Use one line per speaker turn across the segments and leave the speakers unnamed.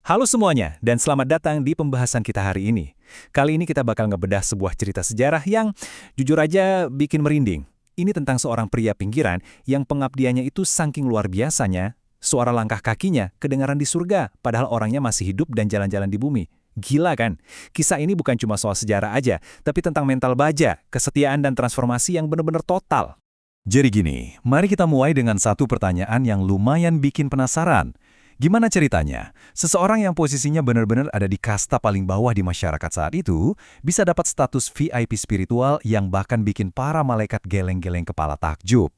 Halo semuanya, dan selamat datang di pembahasan kita hari ini. Kali ini kita bakal ngebedah sebuah cerita sejarah yang jujur aja bikin merinding. Ini tentang seorang pria pinggiran yang pengabdiannya itu saking luar biasanya, suara langkah kakinya kedengaran di surga, padahal orangnya masih hidup dan jalan-jalan di bumi. Gila kan? Kisah ini bukan cuma soal sejarah aja, tapi tentang mental baja, kesetiaan dan transformasi yang benar-benar total. Jadi gini, mari kita mulai dengan satu pertanyaan yang lumayan bikin penasaran. Gimana ceritanya? Seseorang yang posisinya benar-benar ada di kasta paling bawah di masyarakat saat itu, bisa dapat status VIP spiritual yang bahkan bikin para malaikat geleng-geleng kepala takjub.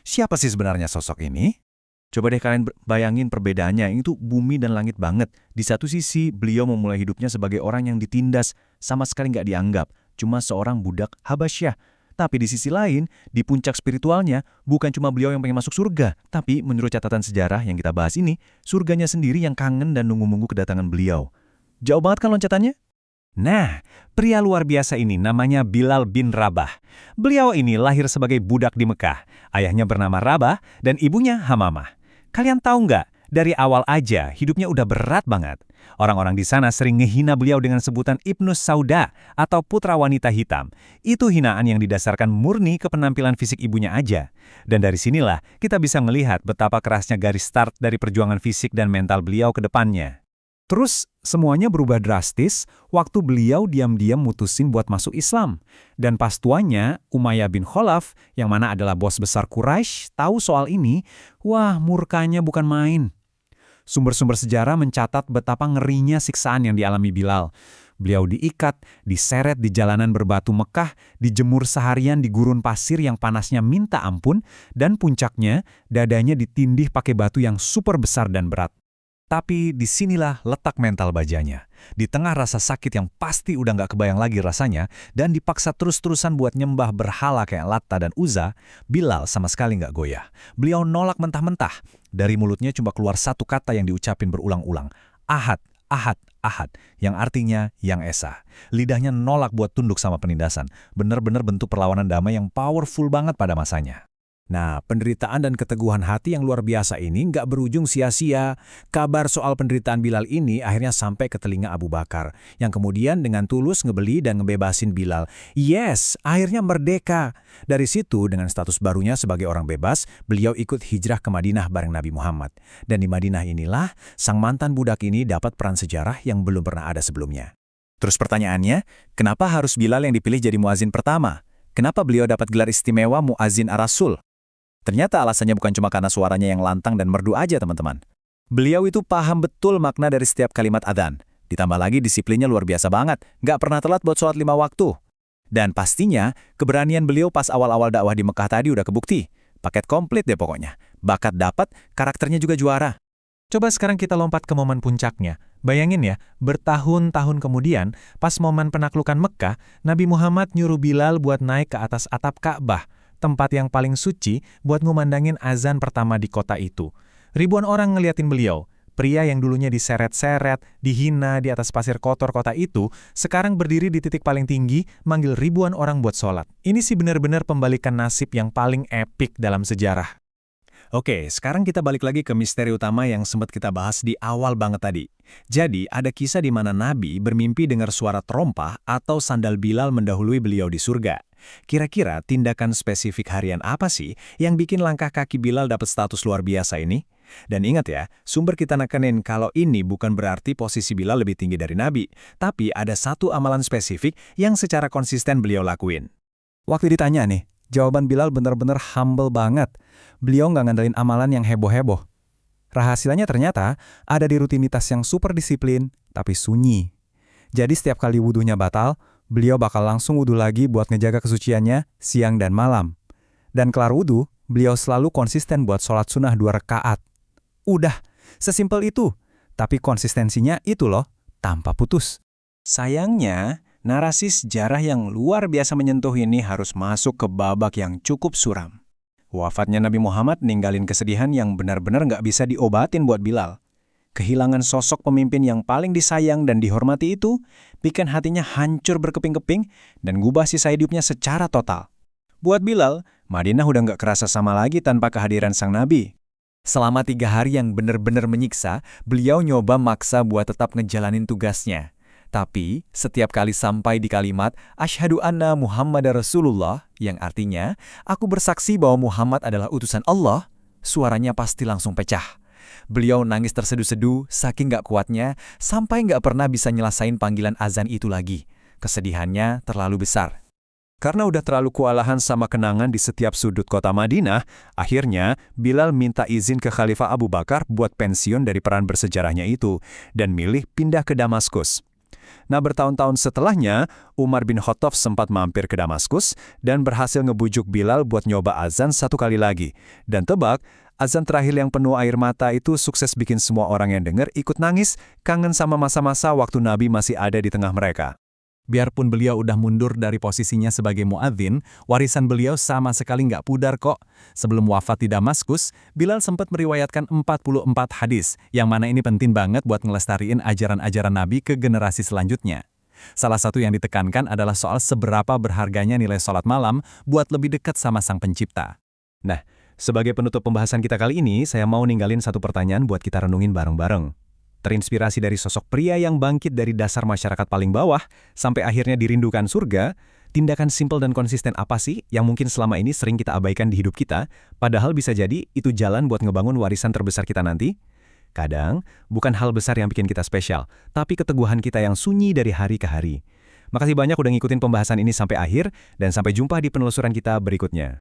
Siapa sih sebenarnya sosok ini? Coba deh kalian bayangin perbedaannya, itu bumi dan langit banget. Di satu sisi, beliau memulai hidupnya sebagai orang yang ditindas, sama sekali nggak dianggap, cuma seorang budak Habasyah. Tapi di sisi lain, di puncak spiritualnya, bukan cuma beliau yang pengen masuk surga, tapi menurut catatan sejarah yang kita bahas ini, surganya sendiri yang kangen dan nunggu-nunggu kedatangan beliau. Jauh banget kan loncatannya? Nah, pria luar biasa ini namanya Bilal bin Rabah. Beliau ini lahir sebagai budak di Mekah. Ayahnya bernama Rabah dan ibunya Hamamah. Kalian tahu nggak? Dari awal aja, hidupnya udah berat banget. Orang-orang di sana sering ngehina beliau dengan sebutan Ibnus Sauda atau putra wanita hitam. Itu hinaan yang didasarkan murni ke penampilan fisik ibunya aja. Dan dari sinilah kita bisa melihat betapa kerasnya garis start dari perjuangan fisik dan mental beliau ke depannya. Terus semuanya berubah drastis waktu beliau diam-diam mutusin buat masuk Islam. Dan pas tuanya, Umayyah bin Khalaf, yang mana adalah bos besar Quraisy, tahu soal ini, wah murkanya bukan main. Sumber-sumber sejarah mencatat betapa ngerinya siksaan yang dialami Bilal. Beliau diikat, diseret di jalanan berbatu Mekah, dijemur seharian di gurun pasir yang panasnya minta ampun, dan puncaknya, dadanya ditindih pakai batu yang super besar dan berat. Tapi disinilah letak mental bajanya. Di tengah rasa sakit yang pasti udah nggak kebayang lagi rasanya, dan dipaksa terus-terusan buat nyembah berhala kayak Latta dan Uzza, Bilal sama sekali nggak goyah. Beliau nolak mentah-mentah. Dari mulutnya cuma keluar satu kata yang diucapin berulang-ulang. Ahad, ahad, ahad, yang artinya yang esa. Lidahnya nolak buat tunduk sama penindasan. Bener-bener bentuk perlawanan damai yang powerful banget pada masanya. Nah, penderitaan dan keteguhan hati yang luar biasa ini nggak berujung sia-sia. Kabar soal penderitaan Bilal ini akhirnya sampai ke telinga Abu Bakar, yang kemudian dengan tulus ngebeli dan ngebebasin Bilal. Yes, akhirnya merdeka. Dari situ, dengan status barunya sebagai orang bebas, beliau ikut hijrah ke Madinah bareng Nabi Muhammad. Dan di Madinah inilah, sang mantan budak ini dapat peran sejarah yang belum pernah ada sebelumnya. Terus pertanyaannya, kenapa harus Bilal yang dipilih jadi muazin pertama? Kenapa beliau dapat gelar istimewa muazin ar-Rasul? Ternyata alasannya bukan cuma karena suaranya yang lantang dan merdu aja, teman-teman. Beliau itu paham betul makna dari setiap kalimat adzan. Ditambah lagi disiplinnya luar biasa banget, nggak pernah telat buat sholat 5 waktu. Dan pastinya, keberanian beliau pas awal-awal dakwah di Mekah tadi udah kebukti. Paket komplit deh pokoknya. Bakat dapat, karakternya juga juara. Coba sekarang kita lompat ke momen puncaknya. Bayangin ya, bertahun-tahun kemudian, pas momen penaklukan Mekah, Nabi Muhammad nyuruh Bilal buat naik ke atas atap Ka'bah, tempat yang paling suci buat ngumandangin azan pertama di kota itu. Ribuan orang ngeliatin beliau. Pria yang dulunya diseret-seret, dihina di atas pasir kotor kota itu, sekarang berdiri di titik paling tinggi, manggil ribuan orang buat sholat. Ini sih benar-benar pembalikan nasib yang paling epik dalam sejarah. Oke, sekarang kita balik lagi ke misteri utama yang sempat kita bahas di awal banget tadi. Jadi, ada kisah di mana Nabi bermimpi dengar suara terompah atau sandal Bilal mendahului beliau di surga. Kira-kira tindakan spesifik harian apa sih yang bikin langkah kaki Bilal dapat status luar biasa ini? Dan ingat ya, sumber kita nekenin kalau ini bukan berarti posisi Bilal lebih tinggi dari Nabi, tapi ada satu amalan spesifik yang secara konsisten beliau lakuin. Waktu ditanya nih, jawaban Bilal benar-benar humble banget. Beliau nggak ngandelin amalan yang heboh-heboh. Rahasianya ternyata ada di rutinitas yang super disiplin, tapi sunyi. Jadi setiap kali wudunya batal, beliau bakal langsung wudu lagi buat ngejaga kesuciannya siang dan malam. Dan kelar wudu, beliau selalu konsisten buat sholat sunnah 2 rakaat. Udah, sesimpel itu. Tapi konsistensinya itu loh, tanpa putus. Sayangnya, narasi sejarah yang luar biasa menyentuh ini harus masuk ke babak yang cukup suram. Wafatnya Nabi Muhammad ninggalin kesedihan yang benar-benar nggak bisa diobatin buat Bilal. Kehilangan sosok pemimpin yang paling disayang dan dihormati itu bikin hatinya hancur berkeping-keping dan ngubah sisa hidupnya secara total. Buat Bilal, Madinah udah nggak kerasa sama lagi tanpa kehadiran sang Nabi.
Selama 3 hari yang benar-benar menyiksa, beliau nyoba maksa buat tetap ngejalanin tugasnya. Tapi, setiap kali sampai di kalimat, Asyhadu anna Muhammad Rasulullah, yang artinya, aku bersaksi bahwa Muhammad adalah utusan Allah, suaranya pasti langsung pecah. Beliau nangis terseduh-seduh, saking gak kuatnya, sampai gak pernah bisa nyelesain panggilan azan itu lagi. Kesedihannya terlalu besar.
Karena udah terlalu kewalahan sama kenangan di setiap sudut kota Madinah, akhirnya Bilal minta izin ke Khalifah Abu Bakar buat pensiun dari peran bersejarahnya itu dan milih pindah ke Damaskus. Nah, bertahun-tahun setelahnya, Umar bin Khattab sempat mampir ke Damaskus dan berhasil ngebujuk Bilal buat nyoba azan 1 kali lagi. Dan tebak, azan terakhir yang penuh air mata itu sukses bikin semua orang yang denger ikut nangis, kangen sama masa-masa waktu Nabi masih ada di tengah mereka.
Biarpun beliau udah mundur dari posisinya sebagai muadzin, warisan beliau sama sekali nggak pudar kok. Sebelum wafat di Damaskus, Bilal sempat meriwayatkan 44 hadis, yang mana ini penting banget buat ngelestariin ajaran-ajaran Nabi ke generasi selanjutnya. Salah satu yang ditekankan adalah soal seberapa berharganya nilai sholat malam buat lebih dekat sama Sang Pencipta.
Nah, sebagai penutup pembahasan kita kali ini, saya mau ninggalin satu pertanyaan buat kita renungin bareng-bareng. Terinspirasi dari sosok pria yang bangkit dari dasar masyarakat paling bawah, sampai akhirnya dirindukan surga, tindakan simpel dan konsisten apa sih yang mungkin selama ini sering kita abaikan di hidup kita, padahal bisa jadi itu jalan buat ngebangun warisan terbesar kita nanti? Kadang, bukan hal besar yang bikin kita spesial, tapi keteguhan kita yang sunyi dari hari ke hari. Makasih banyak udah ngikutin pembahasan ini sampai akhir, dan sampai jumpa di penelusuran kita berikutnya.